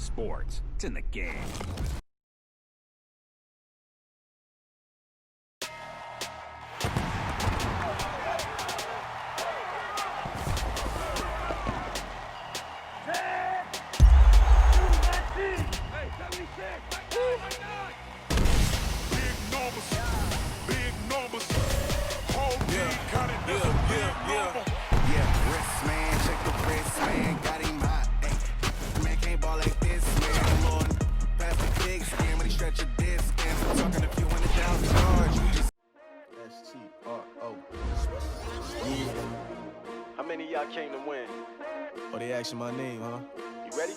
sports. It's in the game. How many of y'all came to win? Oh, they asking my name, huh? You ready?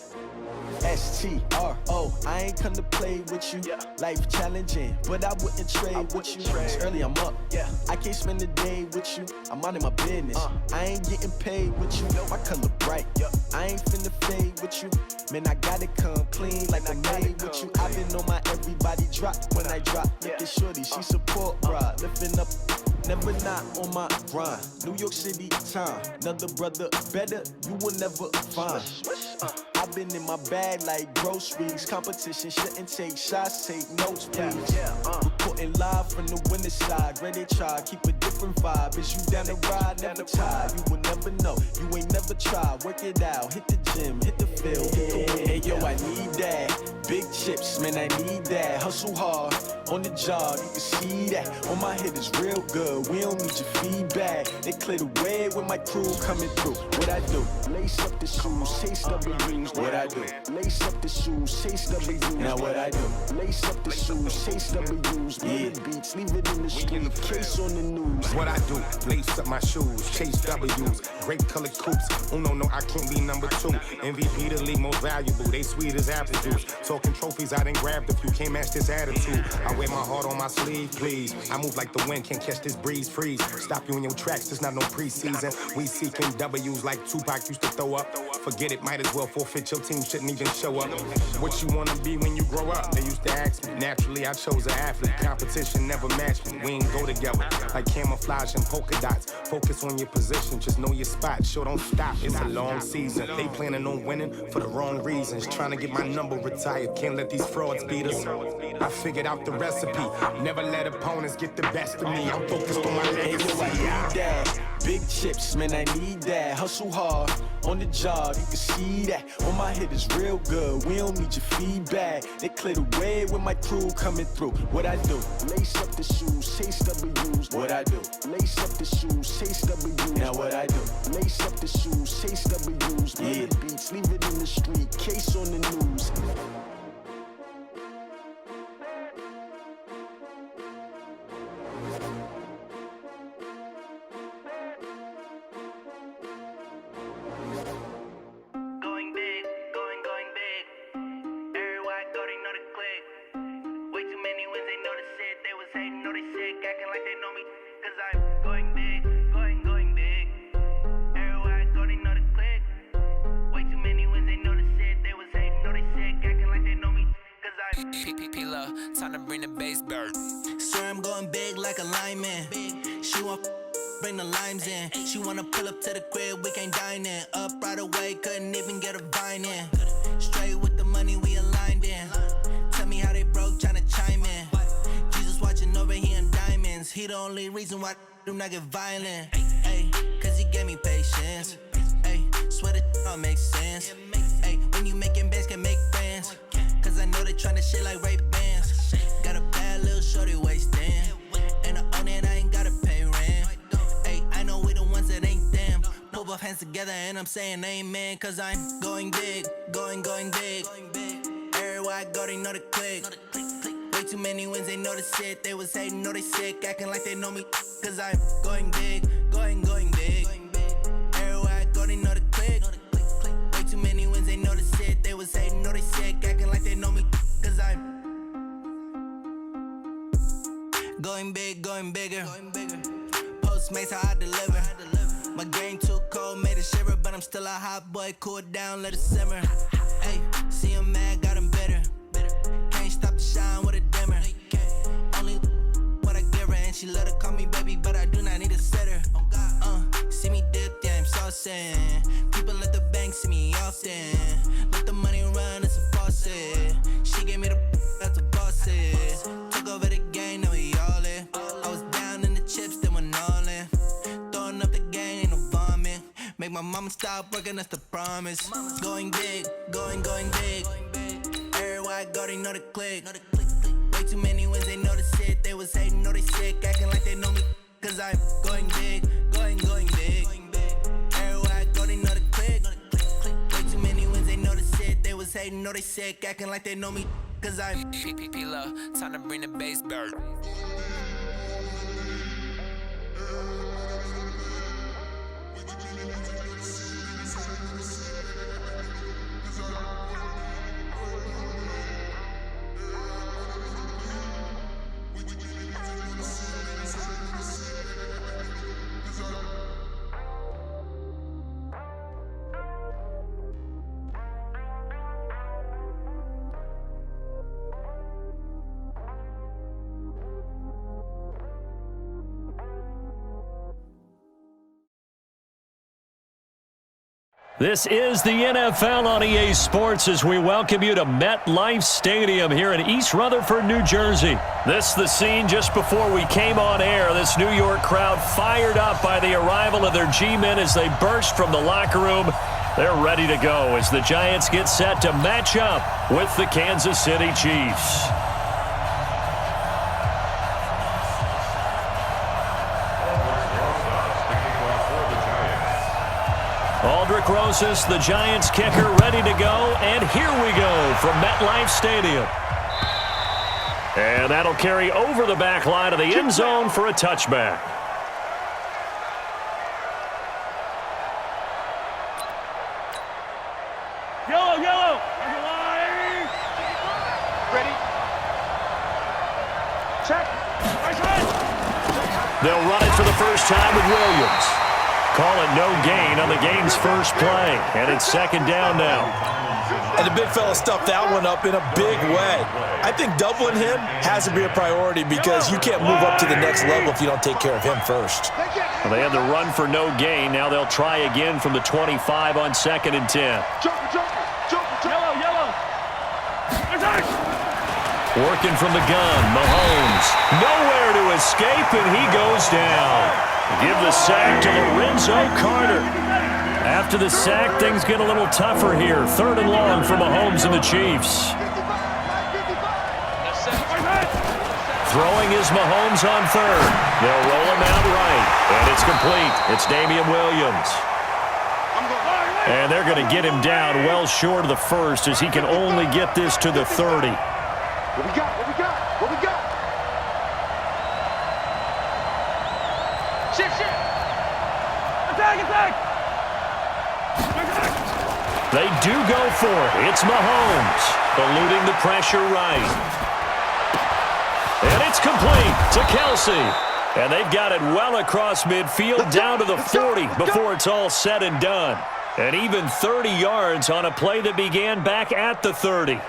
S-T-R-O, I ain't come to play with you. Yeah. Life challenging, but I wouldn't trade with you. It's early, I'm up. Yeah. I can't spend the day with you. I'm minding my business. I ain't getting paid with you. My color bright. I ain't finna fade with you. Man, I gotta come clean like I made with you. I've been on my everybody drop when I drop. Look at shorty, she support, bruh. Lifting up, never not on my grind. New York City time, another brother better, you will never find. I've been in my bag like groceries. Competition shouldn't take shots, take notes, please. Reporting live from the winning side. Ready to try, keep a different vibe. Is you down the ride, never tired. You will never know, you ain't never tried. Work it out, hit the gym, hit the field, hit the win. Hey yo, I need that. Big chips, man, I need that. Hustle hard, on the job, you can see that. On my head is real good, we don't need your feedback. They clear the way with my crew coming through. What I do? Lace up the shoes, chase W's. What I do? Lace up the shoes, chase W's. Now what I do? Lace up the shoes, chase W's. Murder beats, leave it in the street, case on the news. What I do? Lace up my shoes, chase W's. Great colored coops. Oh no, I can't be number 2. MVP the league most valuable. They sweet as apple juice. Talking trophies, I done grabbed a few. Can't match this attitude. I wear my heart on my sleeve, please. I move like the wind, can't catch this breeze. Freeze. Stop you in your tracks. There's not no preseason. We seeking W's like Tupac used to throw up. Forget it, might as well forfeit. Your team shouldn't even show up. What you wanna be when you grow up? They used to ask me. Naturally, I chose an athlete. Competition never matched me. We ain't go together like camouflage and polka dots. Focus on your position, just know your spot. Sure, don't stop. It's a long season. They planning on winning for the wrong reasons. Trying to get my number retired. Can't let these frauds beat us. I figured out the recipe. Never let opponents get the best of me. I'm focused on my legacy. I need that. Big chips, man, I need that. Hustle hard, on the job, you can see that. On my head is real good, we don't need your feedback. They clear the way with my crew coming through. What I do? Lace up the shoes, chase W's. What I do? Lace up the shoes, chase W's. Now what I do? Lace up the shoes, chase W's. Murder beats, leave it in the street, case on the news. Time to bring the bass bird. Swear I'm going big like a lineman. She want bring the limes in. She wanna pull up to the crib, we can't dine in. Up right away, couldn't even get a vine in. Straight with the money we aligned in. Tell me how they broke, tryna chime in. Jesus watching over here in diamonds. He the only reason why I do not get violent. Ay, cause he gave me patience. Ay, swear that all makes sense. Ay, when you making bands can make friends. Cause I know they tryna shit like Ray-Bans. Got a bad little shorty wasting. And I own it, I ain't gotta pay rent. Ay, I know we the ones that ain't them. Pull both hands together and I'm saying amen. Cause I'm going big, going big. Everywhere I go, they know the click. Way too many wins, they know the shit. They was hating, know they sick, acting like they know me. Cause I'm going big, going big. Everywhere I go, they know the click. Way too many wins, they know the shit. They was hating, know they sick, acting like they know me. Cause I'm going big, going bigger. Postmates, how I deliver. My game too cold, made it shiver. But I'm still a hot boy, cool it down, let it simmer. Hey, see him mad, got him bitter. Can't stop the shine with a dimmer. Only what I give her, and she love to call me baby, but I do not need a sitter. See me dip, yeah, I'm saucing. People at the bank see me often. Let the money run, it's a mama stop working, that's the promise. Going big, going big. Everywhere I go, they know the click. Way too many wins, they know the shit. They was hating, know they sick, acting like they know me. Cause I'm going big, going big. Everywhere I go, they know the click. Way too many wins, they know the shit. They was hating, know they sick, acting like they know me. Cause I'm P-P-P-Love, time to bring the bass bird. This is the NFL on EA Sports as we welcome you to MetLife Stadium here in East Rutherford, New Jersey. This is the scene just before we came on air. This New York crowd fired up by the arrival of their G-men as they burst from the locker room. They're ready to go as the Giants get set to match up with the Kansas City Chiefs. Aldrich Rosas, the Giants kicker, ready to go. And here we go from MetLife Stadium. And that'll carry over the back line of the end zone for a touchback. Yellow. Ready. Check. They'll run it for the first time with Williams. Call it no gain on the game's first play. And it's second down now. And the big fella stuffed that one up in a big way. I think doubling him has to be a priority because you can't move up to the next level if you don't take care of him first. Well, they had the run for no gain. Now they'll try again from the 25 on 2nd and 10. Yellow. Working from the gun, Mahomes. Nowhere to escape, and he goes down. Give the sack to Lorenzo Carter. After the sack, things get a little tougher here. 3rd and long for Mahomes and the Chiefs. Throwing is Mahomes on 3rd. They'll roll him out right, and it's complete. It's Damian Williams. And they're going to get him down well short of the first as he can only get this to the 30. What we got? Shit. Attack. They do go for it. It's Mahomes, eluding the pressure right. And it's complete to Kelsey. And they've got it well across midfield down to the 40 before it's all said and done. And even 30 yards on a play that began back at the 30.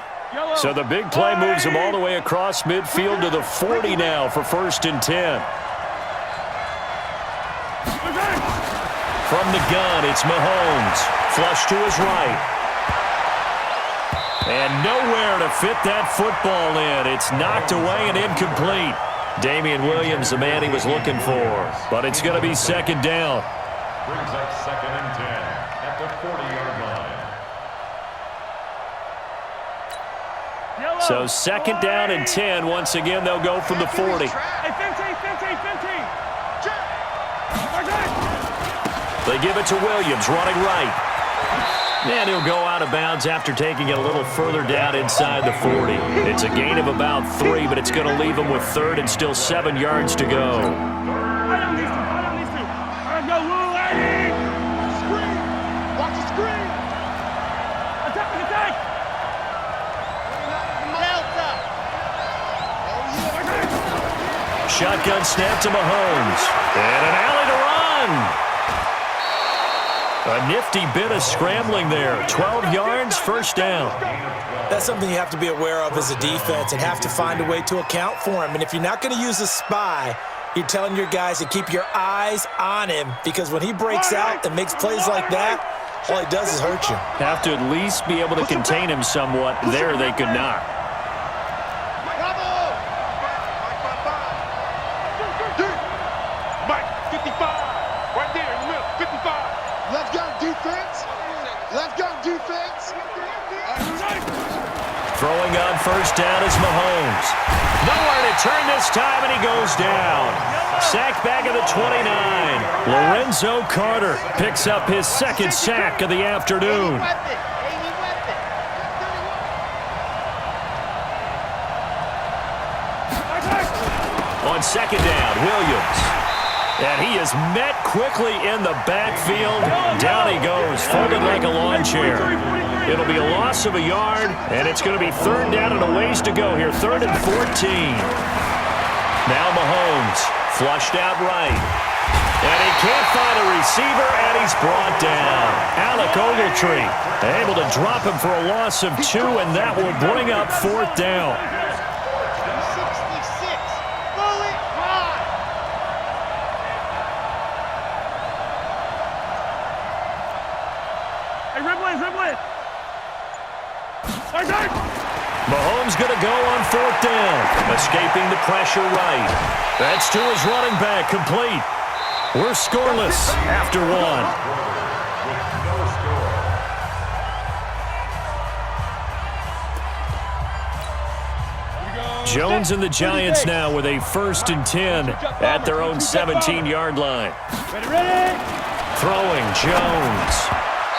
So the big play moves them all the way across midfield to the 40 now for 1st and 10. From the gun, it's Mahomes. Flush to his right. And nowhere to fit that football in. It's knocked away and incomplete. Damian Williams, the man he was looking for. But it's going to be 2nd down. Brings up 2nd and 10 at the 40-yard line. So 2nd down and 10. Once again, they'll go from the 40. Hey, 15. They give it to Williams, running right. And he'll go out of bounds after taking it a little further down inside the 40. It's a gain of about 3, but it's going to leave him with 3rd and still 7 yards to go. I don't need to. Go, Willie! Screen! Watch the screen! Attack! Shotgun snap to Mahomes. And an alley to run. A nifty bit of scrambling there. 12 yards, 1st down. That's something you have to be aware of as a defense and have to find a way to account for him. And if you're not going to use a spy, you're telling your guys to keep your eyes on him because when he breaks out and makes plays like that, all he does is hurt you. Have to at least be able to contain him somewhat. There they could not. Mike, 55. Right there in the middle, 55. Let's go, defense. Throwing on first down is Mahomes. Nowhere to turn this time, and he goes down. Sacked back at the 29. Lorenzo Carter picks up his second sack of the afternoon. On second down, Williams. And he is met quickly in the backfield. Down he goes, folded like a lawn chair. It'll be a loss of a yard, and it's going to be third down and a ways to go here. 3rd and 14. Now Mahomes, flushed out right. And he can't find a receiver, and he's brought down. Alec Ogletree able to drop him for a loss of 2, and that will bring up 4th down. Mahomes going to go on 4th down, escaping the pressure right. That's to his running back, complete. We're scoreless after 1. Jones and the Giants now with a 1st and 10 at their own 17-yard line. Throwing Jones.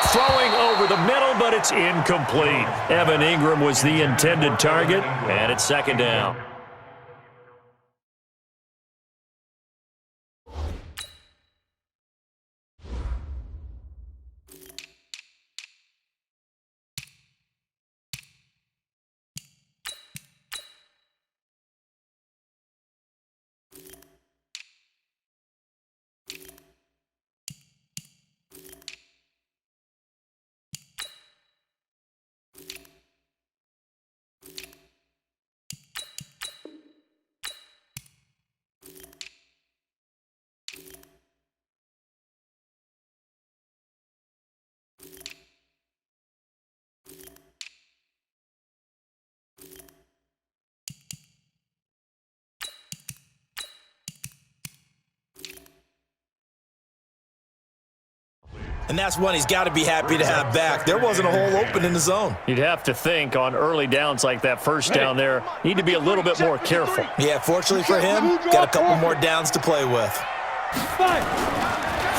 Throwing over the middle, but it's incomplete. Evan Ingram was the intended target, and it's 2nd down. And that's one he's got to be happy to have back. There wasn't a hole open in the zone. You'd have to think on early downs like that first down there, need to be a little bit more careful. Yeah, fortunately for him, got a couple more downs to play with.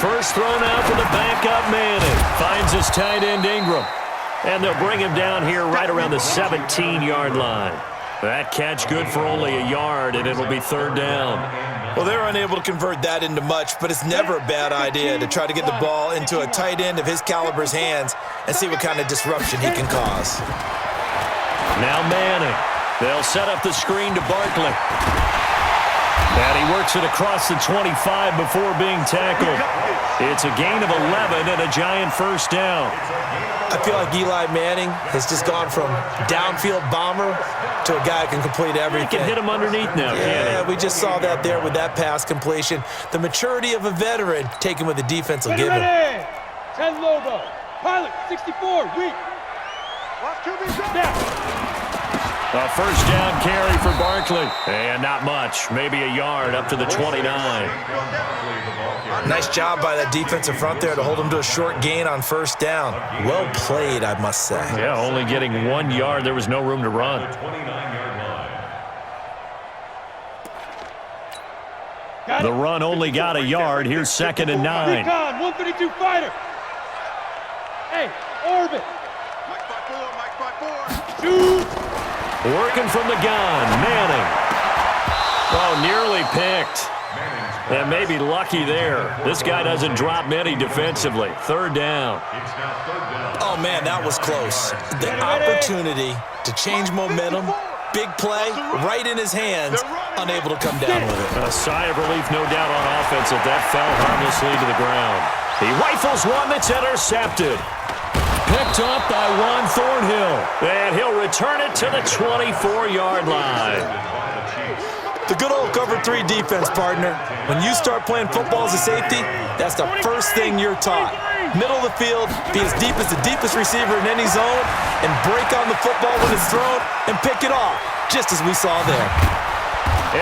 First throw now for the backup Manning. Finds his tight end Ingram. And they'll bring him down here right around the 17-yard line. That catch good for only a yard, and it'll be 3rd down. Well, they're unable to convert that into much, but it's never a bad idea to try to get the ball into a tight end of his caliber's hands and see what kind of disruption he can cause. Now Manning. They'll set up the screen to Barkley. And he works it across the 25 before being tackled. It's a gain of 11 and a Giant 1st down. I feel like Eli Manning has just gone from downfield bomber to a guy who can complete everything. He can hit him underneath now, yeah, we just saw that there with that pass completion. The maturity of a veteran taken with the defense will give him. 10 logo. Pilot, 64, weak. Watch QB down. A 1st down carry for Barkley. And not much, maybe a yard up to the 29. Nice job by that defensive front there to hold him to a short gain on 1st down. Well played, I must say. Yeah, only getting 1 yard. There was no room to run. The run only got a yard. Here's 2nd and 9. 132 fighter. Hey, orbit. Shoot. Working from the gun, Manning. Oh, nearly picked. And maybe lucky there. This guy doesn't drop many defensively. 3rd down. Oh, man, that was close. The opportunity to change momentum, big play, right in his hands, unable to come down with it. A sigh of relief, no doubt, on offense that that fell harmlessly to the ground. He rifles one that's intercepted. Picked up by Juan Thornhill. And he'll return it to the 24-yard line. The good old cover 3 defense, partner. When you start playing football as a safety, that's the first thing you're taught. Middle of the field, be as deep as the deepest receiver in any zone, and break on the football when it's thrown and pick it off, just as we saw there.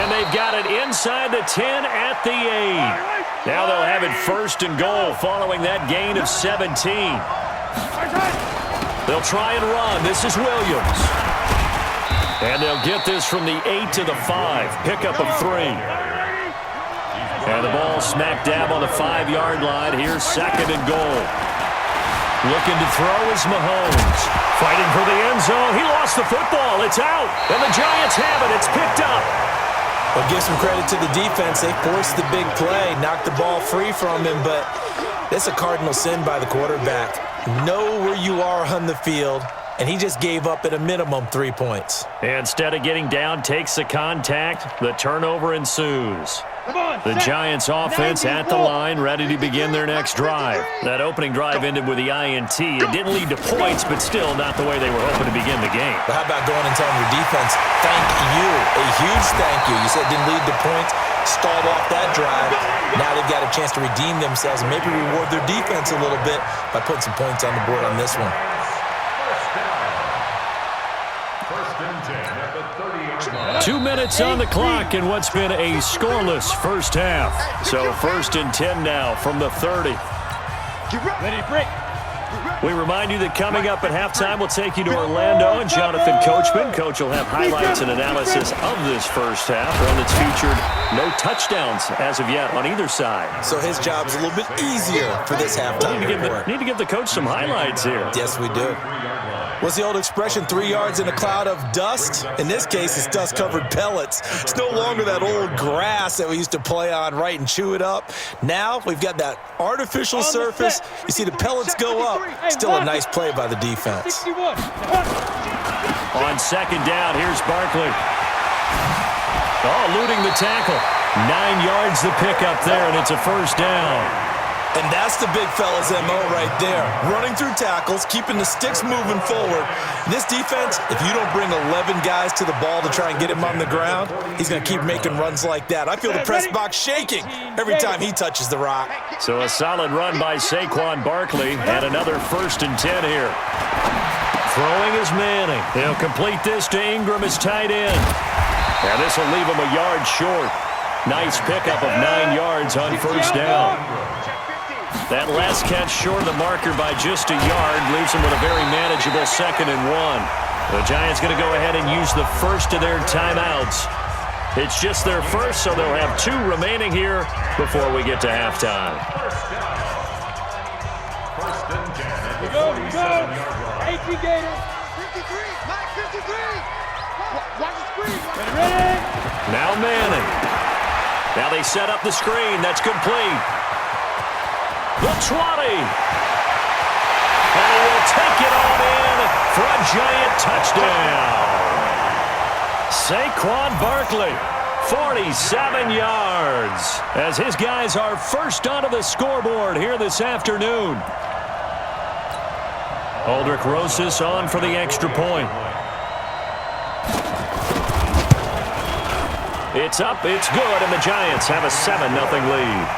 And they've got it inside the 10 at the 8. Now they'll have it 1st and goal following that gain of 17. They'll try and run. This is Williams. And they'll get this from the 8 to the 5. Pickup of 3. And the ball smack dab on the 5-yard line. Here's 2nd and goal. Looking to throw is Mahomes. Fighting for the end zone. He lost the football. It's out. And the Giants have it. It's picked up. Well, give some credit to the defense. They forced the big play, knocked the ball free from him, but that's a cardinal sin by the quarterback. Know where you are on the field, and he just gave up at a minimum 3 points. Instead of getting down, takes the contact. The turnover ensues. The Giants offense at the line, ready to begin their next drive. That opening drive ended with the INT. It didn't lead to points, but still not the way they were hoping to begin the game. But how about going and telling your defense, thank you, a huge thank you. You said it didn't lead to points, stalled off that drive. Now they've got a chance to redeem themselves and maybe reward their defense a little bit by putting some points on the board on this one. First and 10 at the 38-yard line. 2 minutes on the clock in what's been a scoreless first half. So 1st and 10 now from the 30. Ready, break. We remind you that coming up at halftime, we'll take you to Orlando and Jonathan Coachman. Coach will have highlights and analysis of this first half, one that's featured no touchdowns as of yet on either side. So his job's a little bit easier for this halftime report. Need to give the coach some highlights here. Yes, we do. What's the old expression, 3 yards in a cloud of dust? In this case, it's dust-covered pellets. It's no longer that old grass that we used to play on, right, and chew it up. Now we've got that artificial surface. You see the pellets go up. Still a nice play by the defense. 61. On 2nd down, here's Barkley. Oh, eluding the tackle. 9 yards the pickup there, and it's a first down. And that's the big fella's MO right there. Running through tackles, keeping the sticks moving forward. This defense, if you don't bring 11 guys to the ball to try and get him on the ground, he's going to keep making runs like that. I feel the press box shaking every time he touches the rock. So a solid run by Saquon Barkley, and another 1st and 10 here. Throwing is Manning. He'll complete this to Ingram as tight end. And this will leave him a yard short. Nice pickup of 9 yards on first down. That last catch short of the marker by just a yard leaves him with a very manageable 2nd and 1. The Giants going to go ahead and use the first of their timeouts. It's just their first, so they'll have 2 remaining here before we get to halftime. First and 10 at the Go, 47-yard line. 18 Gators. 53, Mike 53. Watch the screen. Ready? Now Manning. Now they set up the screen. That's complete. The 20. And he will take it on in for a giant touchdown. Saquon Barkley, 47 yards, as his guys are first onto the scoreboard here this afternoon. Aldrich Rosas on for the extra point. It's up, it's good, and the Giants have a 7-0 lead.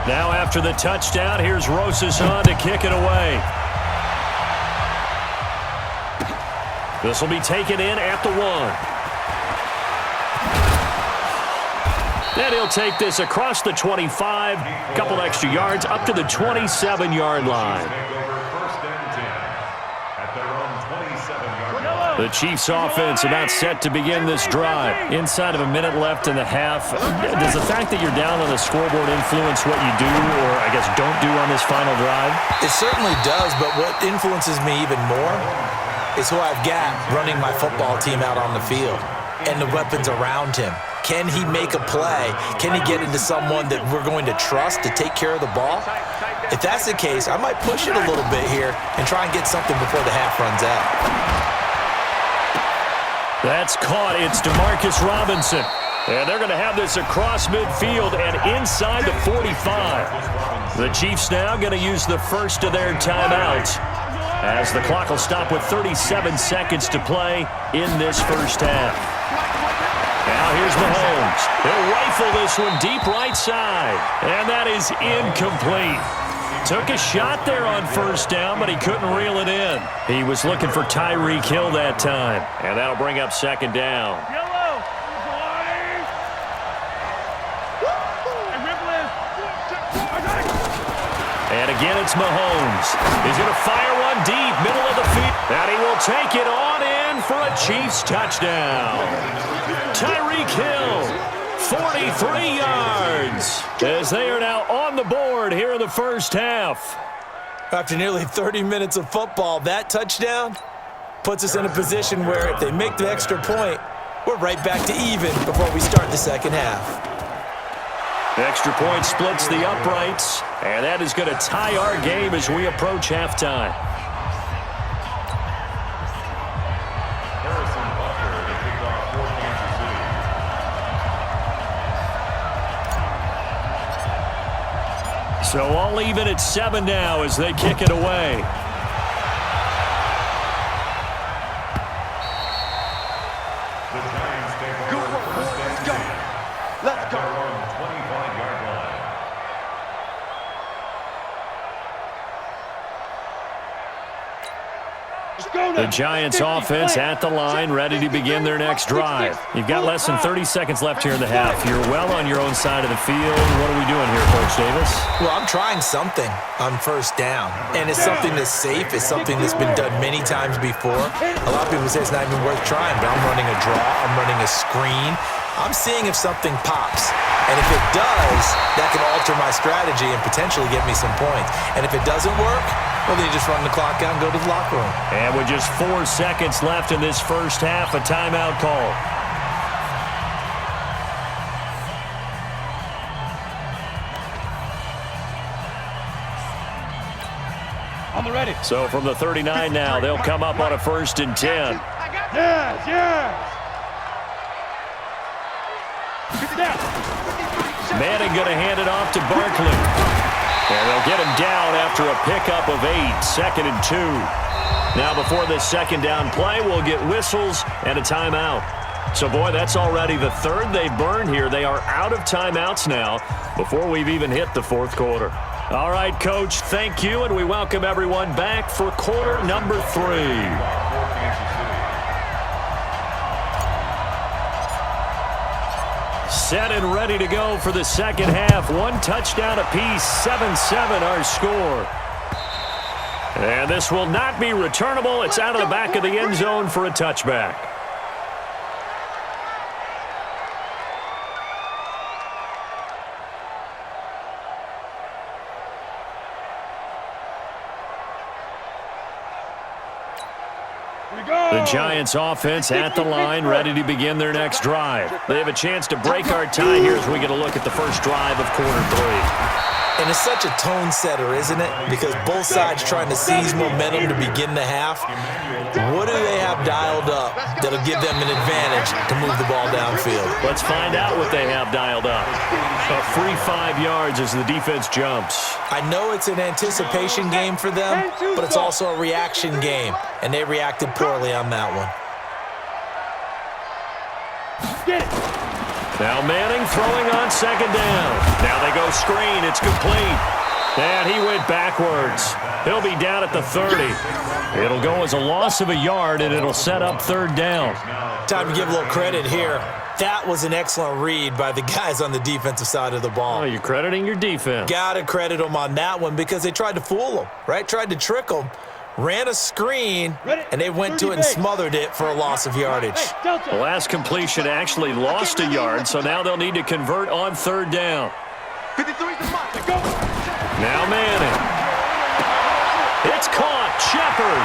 Now after the touchdown, here's Rosas on to kick it away. This will be taken in at the 1. Then he'll take this across the 25, couple extra yards, up to the 27-yard line. The Chiefs offense about set to begin this drive. Inside of a minute left in the half. Does the fact that you're down on the scoreboard influence what you do, or I guess don't do on this final drive? It certainly does, but what influences me even more is who I've got running my football team out on the field and the weapons around him. Can he make a play? Can he get into someone that we're going to trust to take care of the ball? If that's the case, I might push it a little bit here and try and get something before the half runs out. That's caught. It's DeMarcus Robinson. And they're going to have this across midfield and inside the 45. The Chiefs now going to use the first of their timeouts, as the clock will stop with 37 seconds to play in this first half. Now here's Mahomes. He'll rifle this one deep right side. And that is incomplete. Took a shot there on first down, but he couldn't reel it in. He was looking for Tyreek Hill that time. And that'll bring up 2nd down. Yellow. And again, it's Mahomes. He's going to fire one deep, middle of the field. And he will take it on in for a Chiefs touchdown. Tyreek Hill, 43 yards, as they are now on the board here in the first half. After nearly 30 minutes of football, that touchdown puts us in a position where if they make the extra point, we're right back to even before we start the second half. The extra point splits the uprights, and that is going to tie our game as we approach halftime. So all even at 7 now as they kick it away. Let's go. The Giants offense at the line, ready to begin their next drive. You've got less than 30 seconds left here in the half. You're well on your own side of the field. What are we doing here, Coach Davis? Well, I'm trying something on first down, and it's something that's safe. It's something that's been done many times before. A lot of people say it's not even worth trying, but I'm running a draw. I'm running a screen. I'm seeing if something pops. And if it does, that can alter my strategy and potentially get me some points. And if it doesn't work, well, then you just run the clock out and go to the locker room. And with just 4 seconds left in this first half, a timeout call. On the ready. So from the 39 now, they'll come up on a 1st and 10. Yes. Madden going to hand it off to Barkley. And they'll get him down after a pickup of 8, 2nd and 2. Now before this second down play, we'll get whistles and a timeout. So, boy, that's already the 3rd they burned here. They are out of timeouts now before we've even hit the 4th quarter. All right, Coach, thank you, and we welcome everyone back for quarter number 3. Set and ready to go for the second half. 1 touchdown apiece, 7-7 our score. And this will not be returnable. It's out of the back of the end zone for a touchback. The Giants offense at the line, ready to begin their next drive. They have a chance to break our tie here as we get a look at the first drive of quarter 3. And it's such a tone setter, isn't it? Because both sides trying to seize momentum to begin the half. What do they have dialed up that'll give them an advantage to move the ball downfield? Let's find out what they have dialed up. A free 5 yards as the defense jumps. I know it's an anticipation game for them, but it's also a reaction game, and they reacted poorly on that one. Get it. Now Manning throwing on 2nd down. Now they go screen. It's complete. And he went backwards. He'll be down at the 30. It'll go as a loss of a yard, and it'll set up 3rd down. Time to give a little credit here. That was an excellent read by the guys on the defensive side of the ball. Oh, you're crediting your defense. Got to credit them on that one because they tried to fool them, right? Tried to trick them. Ran a screen, and they went to it and smothered it for a loss of yardage. The last completion actually lost a yard, so now they'll need to convert on 3rd down. Now Manning. It's caught. Shepard.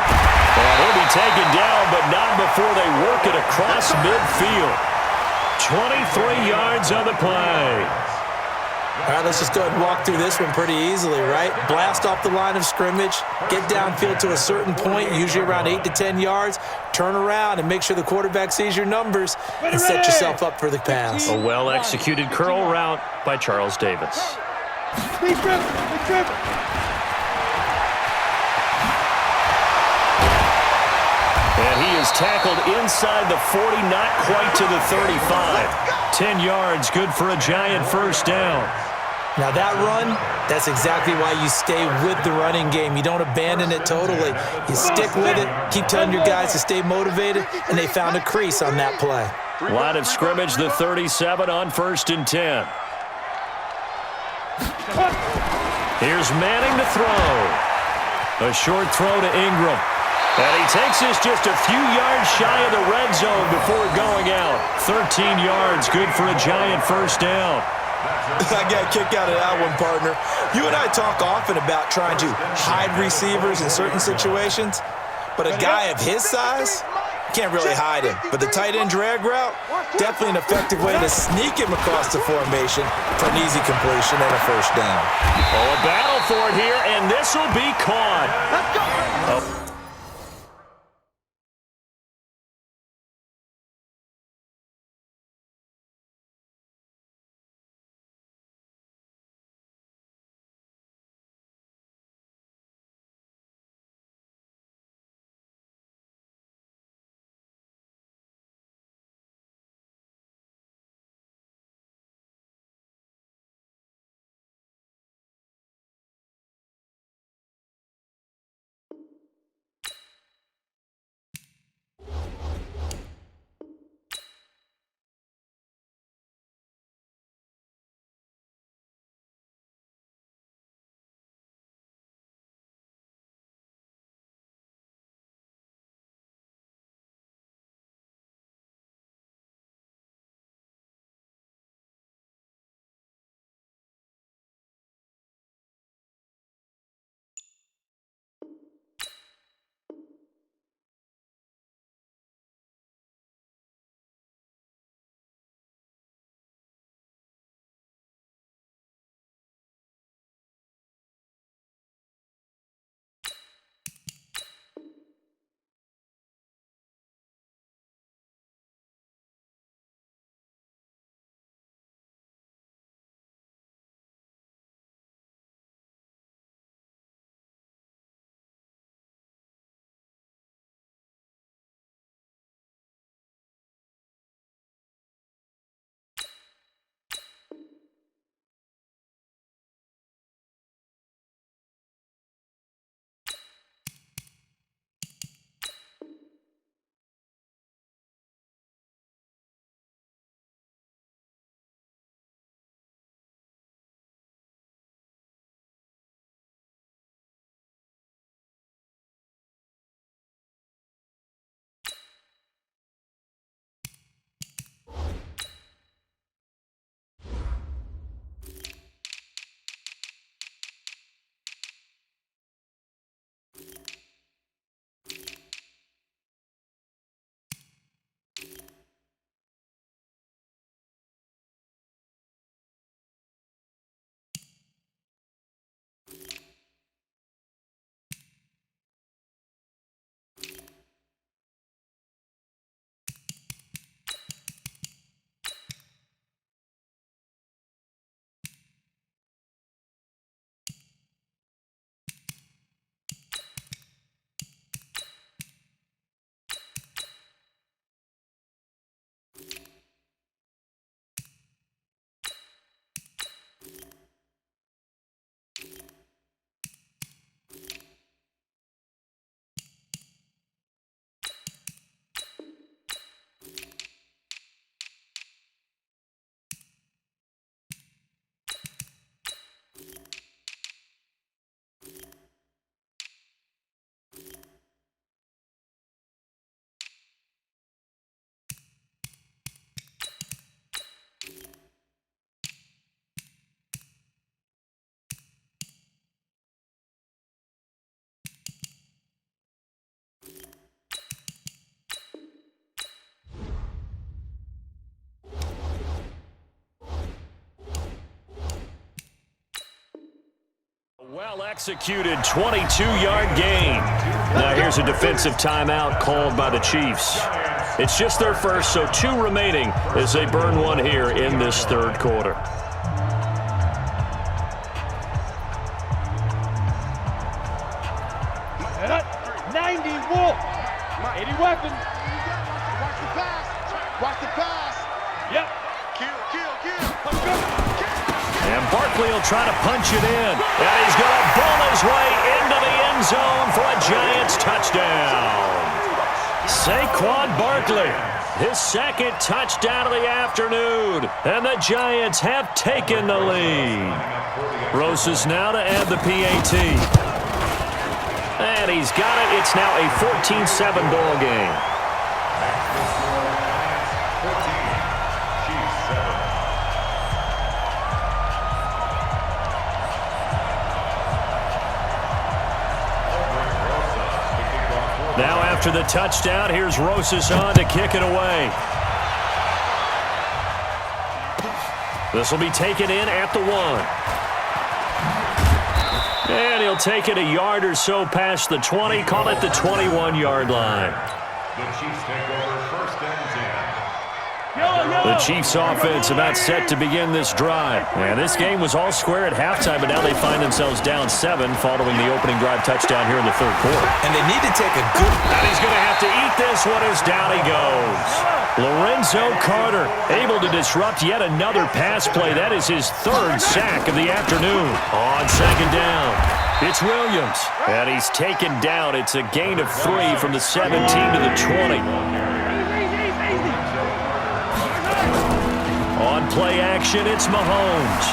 And he'll be taken down, but not before they work it across midfield. 23 yards on the play. All right, let's just go ahead and walk through this one pretty easily, right? Blast off the line of scrimmage, get downfield to a certain point, usually around 8 to 10 yards, turn around and make sure the quarterback sees your numbers and set yourself up for the pass. A well-executed curl route by Charles Davis. Big trip. And he is tackled inside the 40, not quite to the 35. 10 yards, good for a Giant 1st down. Now that run, that's exactly why you stay with the running game. You don't abandon it totally. You stick with it, keep telling your guys to stay motivated, and they found a crease on that play. Line of scrimmage, the 37 on 1st and 10. Here's Manning to throw. A short throw to Ingram. And he takes this just a few yards shy of the red zone before going out. 13 yards, good for a Giant first down. I got a kick out of that one, partner. You and I talk often about trying to hide receivers in certain situations, but a guy of his size, can't really hide him. But the tight end drag route, definitely an effective way to sneak him across the formation for an easy completion and a first down. Oh, a battle for it here, and this will be caught. Let's go. Oh. Well-executed 22-yard gain. Now here's a defensive timeout called by the Chiefs. It's just their first, so 2 remaining as they burn one here in this third quarter. And up, 90 Wolf. 80 weapons. Watch the pass. Watch the pass. Yep. Kill. Let's go. And Barkley will try to punch it in. And he's going to bull his way into the end zone for a Giants touchdown. Saquon Barkley, his second touchdown of the afternoon. And the Giants have taken the lead. Rosas now to add the PAT. And he's got it. It's now a 14-7 ball game. Now after the touchdown, here's Rosas on to kick it away. This will be taken in at the 1. And he'll take it a yard or so past the 20, call it the 21-yard line. The Chiefs take over first and 10. The Chiefs offense about set to begin this drive. And this game was all square at halftime, but now they find themselves down 7 following the opening drive touchdown here in the third quarter. And they need to take a good... And he's going to have to eat this one as down he goes. Lorenzo Carter able to disrupt yet another pass play. That is his 3rd sack of the afternoon. On second down, it's Williams. And he's taken down. It's a gain of 3 from the 17 to the 20. On play action, it's Mahomes.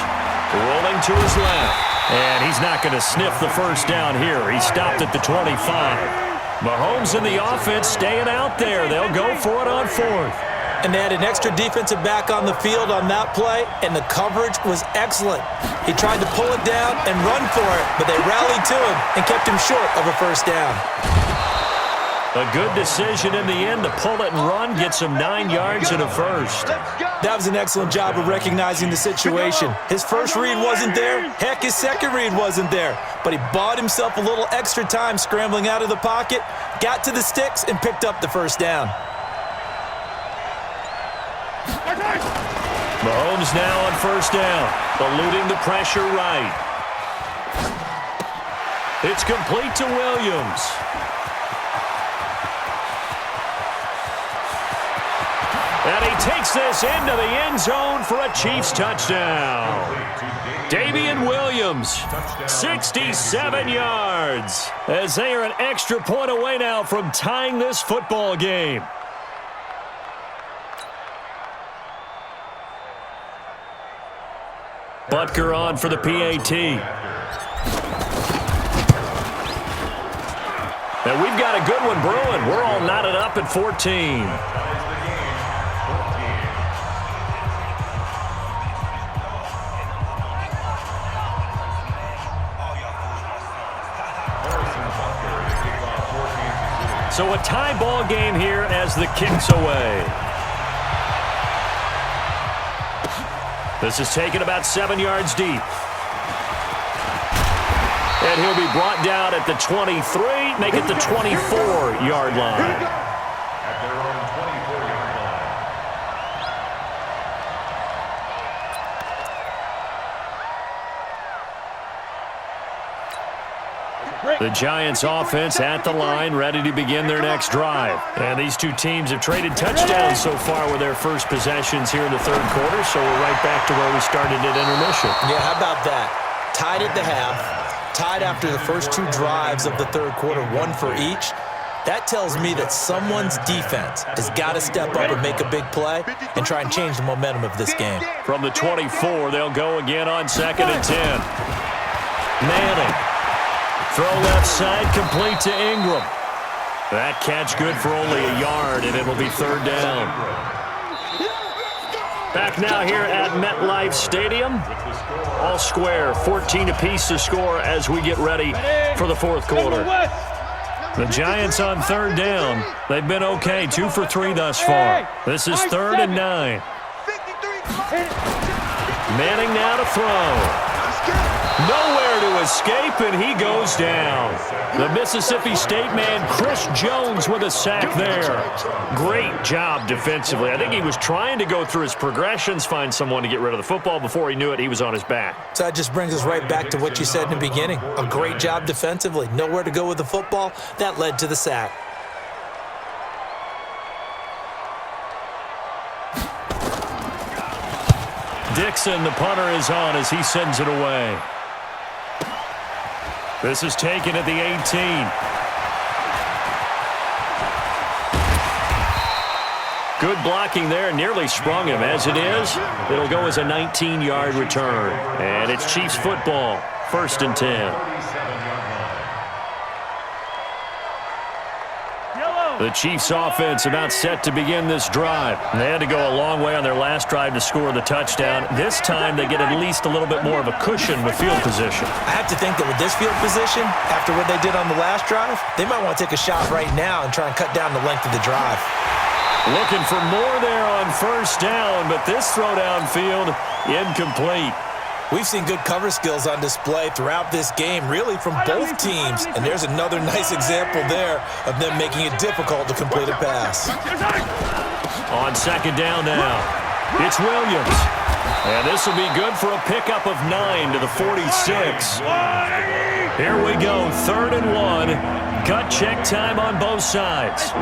Rolling to his left. And he's not going to sniff the first down here. He stopped at the 25. Mahomes and the offense staying out there. They'll go for it on 4th. And they had an extra defensive back on the field on that play, and the coverage was excellent. He tried to pull it down and run for it, but they rallied to him and kept him short of a first down. A good decision in the end to pull it and run, gets him 9 yards and a first. That was an excellent job of recognizing the situation. His first read wasn't there. Heck, his second read wasn't there. But he bought himself a little extra time scrambling out of the pocket, got to the sticks, and picked up the first down. Mahomes now on first down, eluding the pressure right. It's complete to Williams. And he takes this into the end zone for a Chiefs touchdown. Damian Williams, 67 yards, as they are an extra point away now from tying this football game. Butker on for the PAT. And we've got a good one brewing. We're all knotted up at 14. So a tie ball game here as the kick's away. This is taken about 7 yards deep. And he'll be brought down at the 23, make it the 24-yard line. At their own 24-yard line. The Giants offense at the line, ready to begin their next drive. And these two teams have traded touchdowns so far with their first possessions here in the third quarter, so we're right back to where we started at intermission. Yeah, how about that? Tied at the half, tied after the first 2 drives of the third quarter, 1 for each. That tells me that someone's defense has got to step up and make a big play and try and change the momentum of this game. From the 24, they'll go again on second and 10. Manning. Throw left side, complete to Ingram. That catch good for only a yard, and it'll be third down. Back now here at MetLife Stadium. All square, 14 apiece to score as we get ready for the fourth quarter. The Giants on third down. They've been okay, 2 for 3 thus far. This is 3rd and 9. Manning now to throw. Nowhere to escape, and he goes down. The Mississippi State man, Chris Jones, with a sack there. Great job defensively. I think he was trying to go through his progressions, find someone to get rid of the football. Before he knew it, he was on his back. So that just brings us right back to what you said in the beginning. A great job defensively. Nowhere to go with the football. That led to the sack. Dixon, the punter, is on as he sends it away. This is taken at the 18. Good blocking there, nearly sprung him. As it is, it'll go as a 19-yard return. And it's Chiefs football, 1st and 10. The Chiefs offense about set to begin this drive. They had to go a long way on their last drive to score the touchdown. This time they get at least a little bit more of a cushion with field position. I have to think that with this field position, after what they did on the last drive, they might want to take a shot right now and try and cut down the length of the drive. Looking for more there on 1st down, but this throw downfield incomplete. We've seen good cover skills on display throughout this game, really from both teams. And there's another nice example there of them making it difficult to complete a pass. On 2nd down now, it's Williams. And this will be good for a pickup of 9 to the 46. Here we go, 3rd and 1. Gut check time on both sides.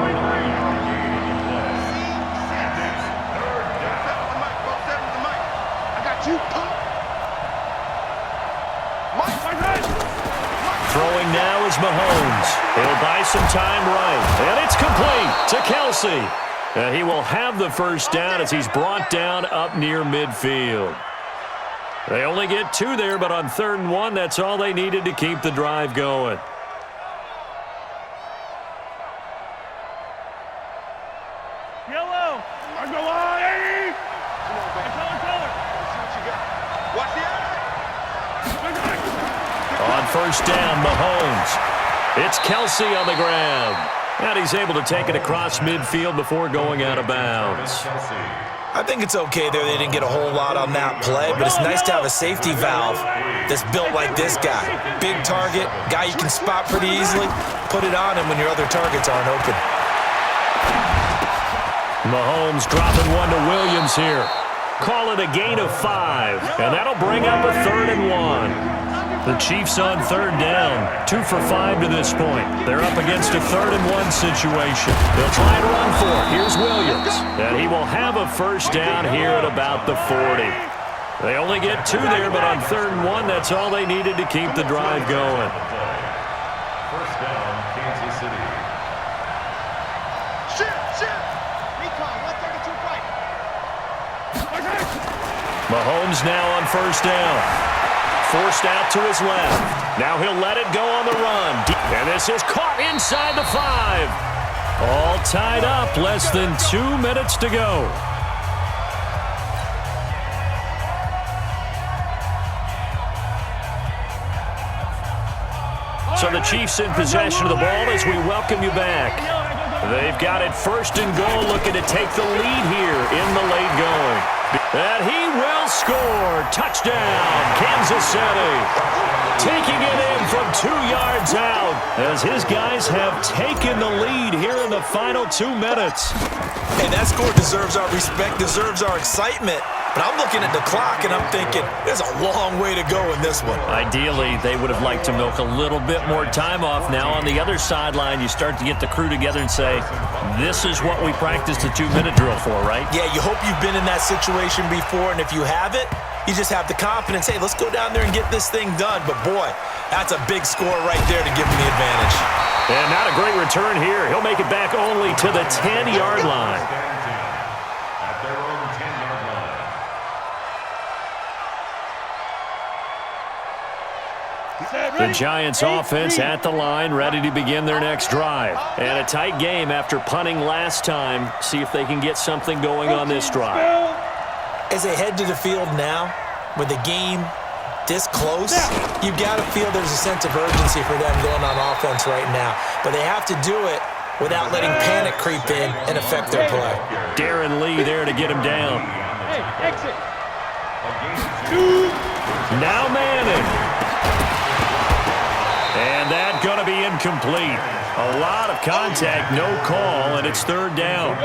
Throwing now is Mahomes. He'll buy some time right. And it's complete to Kelsey. And he will have the 1st down as he's brought down up near midfield. They only get 2 there, but on 3rd and 1, that's all they needed to keep the drive going. Yellow. I go on, Eddie. Color. Watch the eye. On 1st down, Mahomes. It's Kelsey on the grab. And he's able to take it across midfield before going out of bounds. I think it's okay there. They didn't get a whole lot on that play, but it's nice to have a safety valve that's built like this guy. Big target, guy you can spot pretty easily. Put it on him when your other targets aren't open. Mahomes dropping one to Williams here. Call it a gain of 5, and that'll bring up a 3rd and 1. The Chiefs on 3rd down, 2 for 5 to this point. They're up against a 3rd and 1 situation. They'll try and run for it. Here's Williams, and he will have a 1st down here at about the 40. They only get 2 there, but on 3rd and 1, that's all they needed to keep the drive going. 1st down, Kansas City. Mahomes now on 1st down. Forced out to his left. Now he'll let it go on the run. And this is caught inside the 5. All tied up, less than 2 minutes to go. So the Chiefs in possession of the ball as we welcome you back. They've got it 1st and goal, looking to take the lead here in the late going. And he will score. Touchdown, Kansas City. Taking it in from 2 yards out as his guys have taken the lead here in the final 2 minutes. Hey, that score deserves our respect, deserves our excitement. But I'm looking at the clock and I'm thinking, there's a long way to go in this one. Ideally, they would have liked to milk a little bit more time off. Now on the other sideline, you start to get the crew together and say, this is what we practiced the 2-minute drill for, right? Yeah, you hope you've been in that situation before, and if you haven't, you just have the confidence, hey, let's go down there and get this thing done. But boy, that's a big score right there to give them the advantage. And not a great return here. He'll make it back only to the 10-yard line. At their own 10-yard line. The Giants offense at the line, ready to begin their next drive. And a tight game after punting last time. See if they can get something going on this drive. As they head to the field now, with the game this close, you've got to feel there's a sense of urgency for them going on offense right now. But they have to do it without letting panic creep in and affect their play. Darren Lee there to get him down. Now Manning. And that's going to be incomplete. A lot of contact, no call, and it's 3rd down.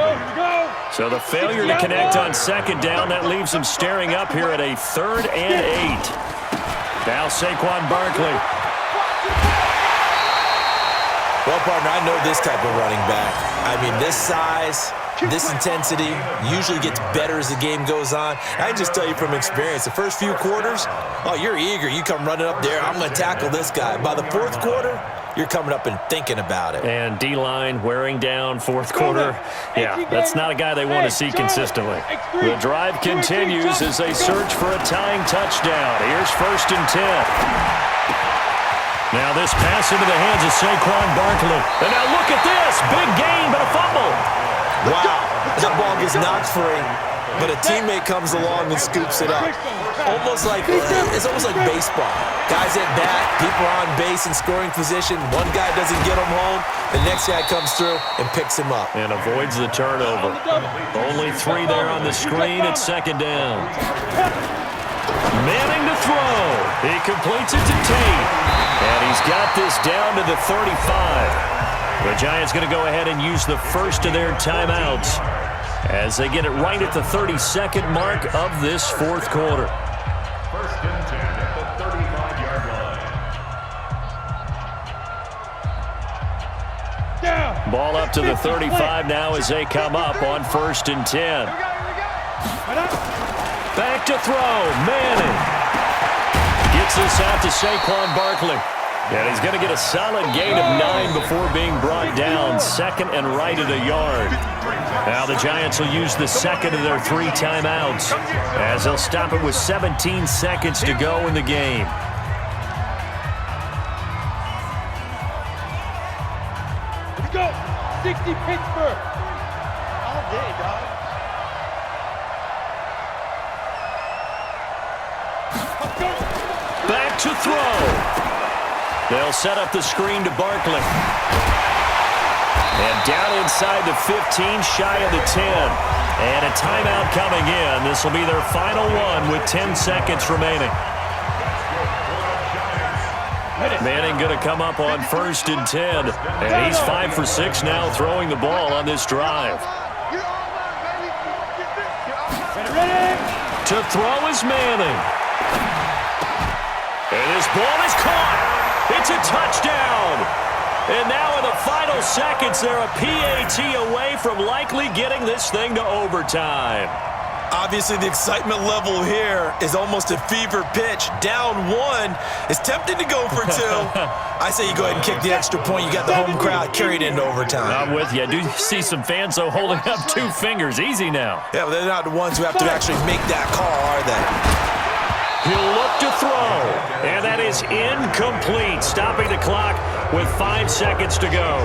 So the failure to connect on 2nd down, that leaves them staring up here at a 3rd and 8. Now Saquon Barkley. Well, partner, I know this type of running back. I mean, this size, this intensity usually gets better as the game goes on. I can just tell you from experience, the first few quarters, oh, you're eager. You come running up there, I'm going to tackle this guy. By the 4th quarter, you're coming up and thinking about it. And D-line wearing down fourth quarter. Yeah, that's not a guy they want to see consistently. The drive continues as they search for a tying touchdown. Here's 1st and 10. Now this pass into the hands of Saquon Barkley. And now look at this. Big gain, but a fumble. Wow. That ball gets knocked free, but a teammate comes along and scoops it up. It's almost like baseball. Guys at bat, people are on base in scoring position. One guy doesn't get him home. The next guy comes through and picks him up. And avoids the turnover. Only 3 there on the screen at 2nd down. Manning to throw. He completes it to Tate. And he's got this down to the 35. The Giants going to go ahead and use the first of their timeouts as they get it right at the 32nd mark of this fourth quarter. 1st and 10 at the 35-yard line. Down. Ball up to the 35 now as they come up on 1st and 10. Back to throw. Manning gets this out to Saquon Barkley. And he's going to get a solid gain of 9 before being brought down. 2nd and right at a yard. Now the Giants will use the second of their 3 timeouts as they'll stop it with 17 seconds to go in the game. Let's go. 60 Pittsburgh. All day, dog. Let's go. Back to throw. They'll set up the screen to Barkley. And down inside the 15, shy of the 10. And a timeout coming in. This will be their final one with 10 seconds remaining. Manning going to come up on 1st and 10. And he's 5 for 6 now throwing the ball on this drive. To throw is Manning. And his ball is caught. It's a touchdown. And now in the final seconds, they're a PAT away from likely getting this thing to overtime. Obviously, the excitement level here is almost a fever pitch. Down 1. It's tempting to go for 2. I say you go ahead and kick the extra point. You got the home crowd carried into overtime. I'm with you. I do see some fans, though, holding up 2 fingers. Easy now. Yeah, but they're not the ones who have to actually make that call, are they? He'll look to throw, and that is incomplete, stopping the clock with 5 seconds to go.